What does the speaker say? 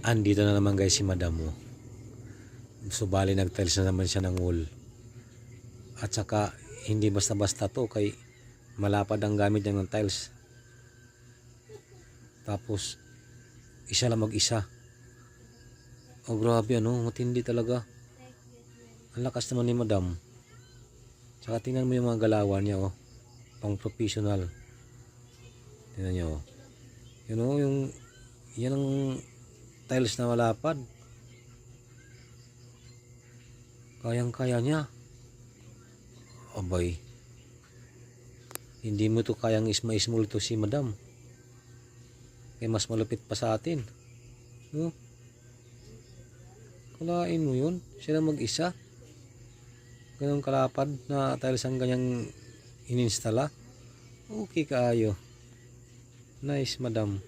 Andito na naman guys si madam mo. So bali nag-tiles na naman siya ng wall. At saka hindi basta-basta to, kay malapad ang gamit niya ng tiles. Tapos isa lang mag-isa. Oh grabe ano, matindi talaga. Ang lakas naman ni madam. Saka tingnan mo yung mga galawan niya, oh. Pang professional. Tingnan niyo, oh. Yun oh, yan ang tiles na malapad. Kayang-kaya niya. Abay. Hindi mo to kayang isma-ismol to si madam. Kaya mas malupit pa sa atin. No? Kalain mo yun. Siya na mag-isa. Ganong kalapad na tiles ang ganyang ininstala. Okay kaayo. Nice madam.